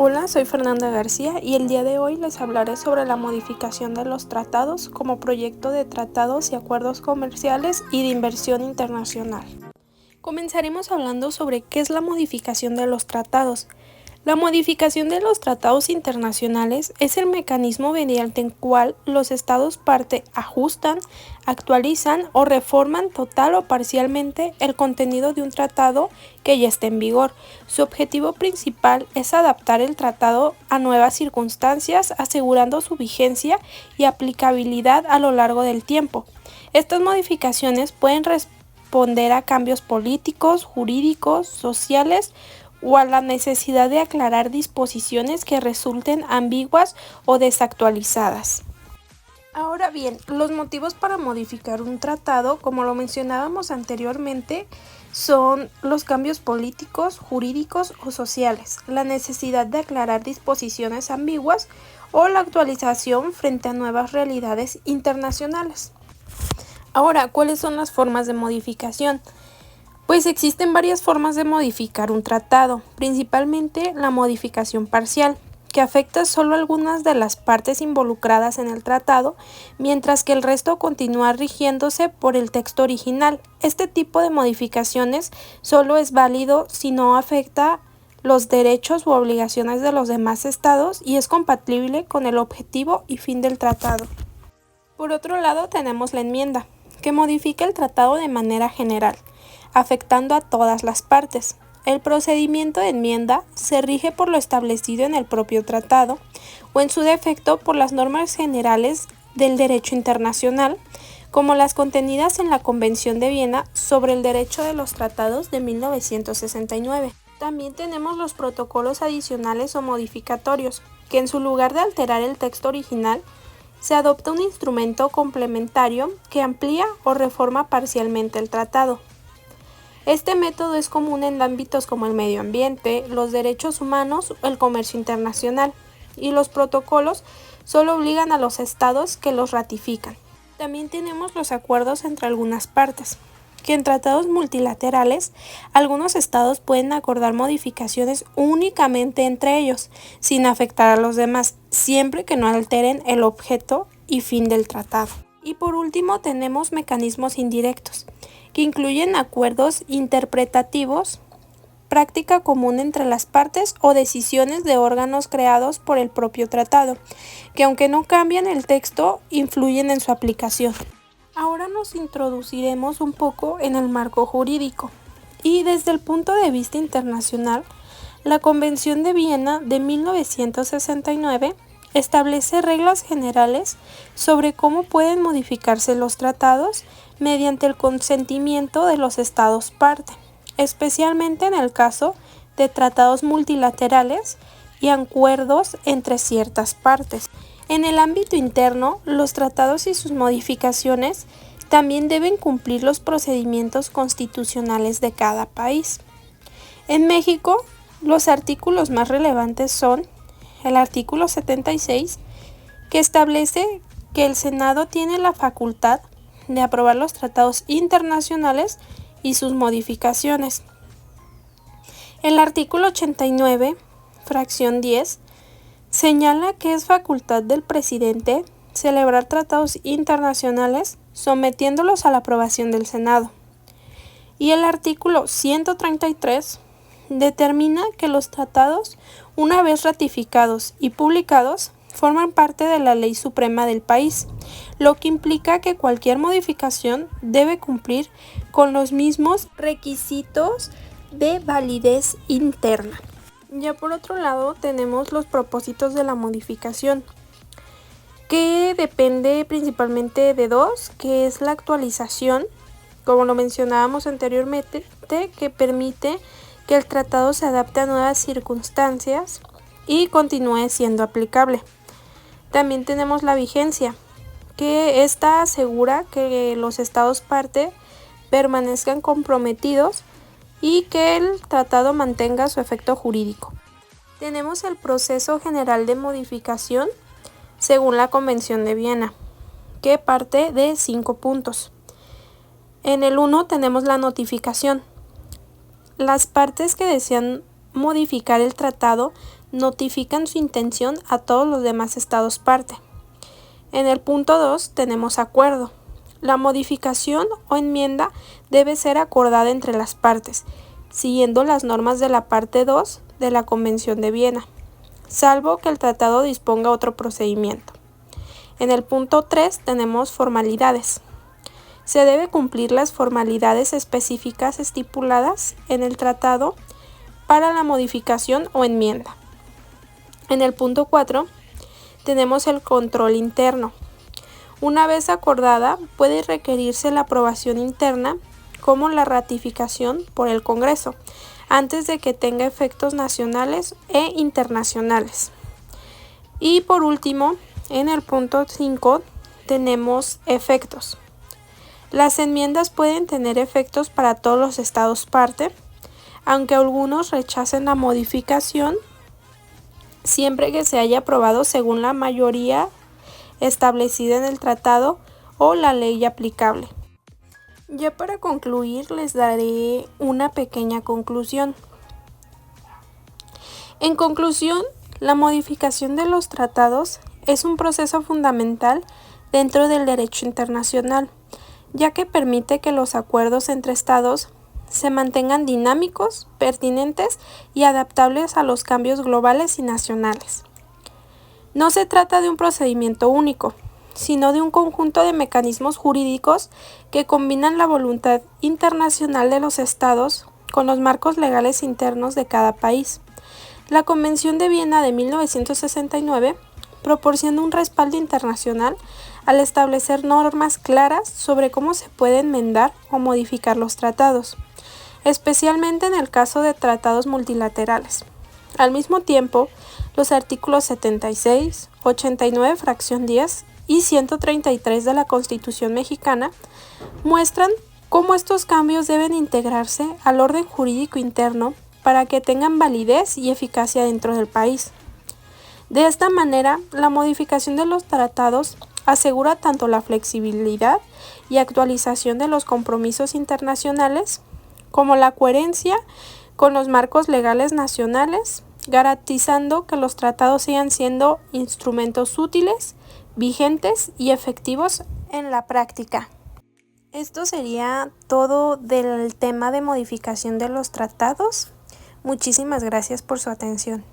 Hola, soy Fernanda García y el día de hoy les hablaré sobre la modificación de los tratados como proyecto de tratados y acuerdos comerciales y de inversión internacional. Comenzaremos hablando sobre qué es la modificación de los tratados. La modificación de los tratados internacionales es el mecanismo mediante el cual los estados parte ajustan, actualizan o reforman total o parcialmente el contenido de un tratado que ya esté en vigor. Su objetivo principal es adaptar el tratado a nuevas circunstancias, asegurando su vigencia y aplicabilidad a lo largo del tiempo. Estas modificaciones pueden responder a cambios políticos, jurídicos, sociales o a la necesidad de aclarar disposiciones que resulten ambiguas o desactualizadas. Ahora bien, los motivos para modificar un tratado, como lo mencionábamos anteriormente, son los cambios políticos, jurídicos o sociales, la necesidad de aclarar disposiciones ambiguas o la actualización frente a nuevas realidades internacionales. Ahora, ¿cuáles son las formas de modificación? Pues existen varias formas de modificar un tratado, principalmente la modificación parcial, que afecta solo algunas de las partes involucradas en el tratado, mientras que el resto continúa rigiéndose por el texto original. Este tipo de modificaciones solo es válido si no afecta los derechos u obligaciones de los demás estados y es compatible con el objetivo y fin del tratado. Por otro lado, tenemos la enmienda, que modifica el tratado de manera general, afectando a todas las partes. El procedimiento de enmienda se rige por lo establecido en el propio tratado o en su defecto por las normas generales del derecho internacional, como las contenidas en la Convención de Viena sobre el Derecho de los Tratados de 1969. También tenemos los protocolos adicionales o modificatorios, que en su lugar de alterar el texto original, se adopta un instrumento complementario que amplía o reforma parcialmente el tratado. Este método es común en ámbitos como el medio ambiente, los derechos humanos o el comercio internacional, y los protocolos solo obligan a los estados que los ratifican. También tenemos los acuerdos entre algunas partes, que en tratados multilaterales algunos estados pueden acordar modificaciones únicamente entre ellos, sin afectar a los demás, siempre que no alteren el objeto y fin del tratado. Y por último tenemos mecanismos indirectos, que incluyen acuerdos interpretativos, práctica común entre las partes o decisiones de órganos creados por el propio tratado, que aunque no cambian el texto, influyen en su aplicación. Ahora nos introduciremos un poco en el marco jurídico y desde el punto de vista internacional, la Convención de Viena de 1969 establece reglas generales sobre cómo pueden modificarse los tratados mediante el consentimiento de los estados parte, especialmente en el caso de tratados multilaterales y acuerdos entre ciertas partes. En el ámbito interno, los tratados y sus modificaciones también deben cumplir los procedimientos constitucionales de cada país. En México, los artículos más relevantes son el artículo 76, que establece que el Senado tiene la facultad de aprobar los tratados internacionales y sus modificaciones. El artículo 89, fracción 10, señala que es facultad del presidente celebrar tratados internacionales sometiéndolos a la aprobación del Senado. Y el artículo 133 determina que los tratados, una vez ratificados y publicados, forman parte de la ley suprema del país, lo que implica que cualquier modificación debe cumplir con los mismos requisitos de validez interna. Ya por otro lado tenemos los propósitos de la modificación, que depende principalmente de dos, que es la actualización, como lo mencionábamos anteriormente, que permite que el tratado se adapte a nuevas circunstancias y continúe siendo aplicable. También tenemos la vigencia, que esta asegura que los estados parte permanezcan comprometidos y que el tratado mantenga su efecto jurídico. Tenemos el proceso general de modificación según la Convención de Viena, que parte de 5 puntos. En el 1 tenemos la notificación. Las partes que desean modificar el tratado notifican su intención a todos los demás estados parte. En el punto 2 tenemos acuerdo. La modificación o enmienda debe ser acordada entre las partes, siguiendo las normas de la parte 2 de la Convención de Viena, salvo que el tratado disponga otro procedimiento. En el punto 3 tenemos formalidades. Se debe cumplir las formalidades específicas estipuladas en el tratado para la modificación o enmienda. En el punto 4 tenemos el control interno. Una vez acordada, puede requerirse la aprobación interna como la ratificación por el Congreso, antes de que tenga efectos nacionales e internacionales. Y por último, en el punto 5 tenemos efectos. Las enmiendas pueden tener efectos para todos los estados parte, aunque algunos rechacen la modificación, siempre que se haya aprobado según la mayoría establecida en el tratado o la ley aplicable. Ya para concluir, les daré una pequeña conclusión. En conclusión, la modificación de los tratados es un proceso fundamental dentro del derecho internacional, ya que permite que los acuerdos entre estados se mantengan dinámicos, pertinentes y adaptables a los cambios globales y nacionales. No se trata de un procedimiento único, sino de un conjunto de mecanismos jurídicos que combinan la voluntad internacional de los estados con los marcos legales internos de cada país. La Convención de Viena de 1969 proporciona un respaldo internacional al establecer normas claras sobre cómo se puede enmendar o modificar los tratados, especialmente en el caso de tratados multilaterales. Al mismo tiempo, los artículos 76, 89 fracción 10 y 133 de la Constitución mexicana muestran cómo estos cambios deben integrarse al orden jurídico interno para que tengan validez y eficacia dentro del país. De esta manera, la modificación de los tratados asegura tanto la flexibilidad y actualización de los compromisos internacionales como la coherencia con los marcos legales nacionales, garantizando que los tratados sigan siendo instrumentos útiles, vigentes y efectivos en la práctica. Esto sería todo del tema de modificación de los tratados. Muchísimas gracias por su atención.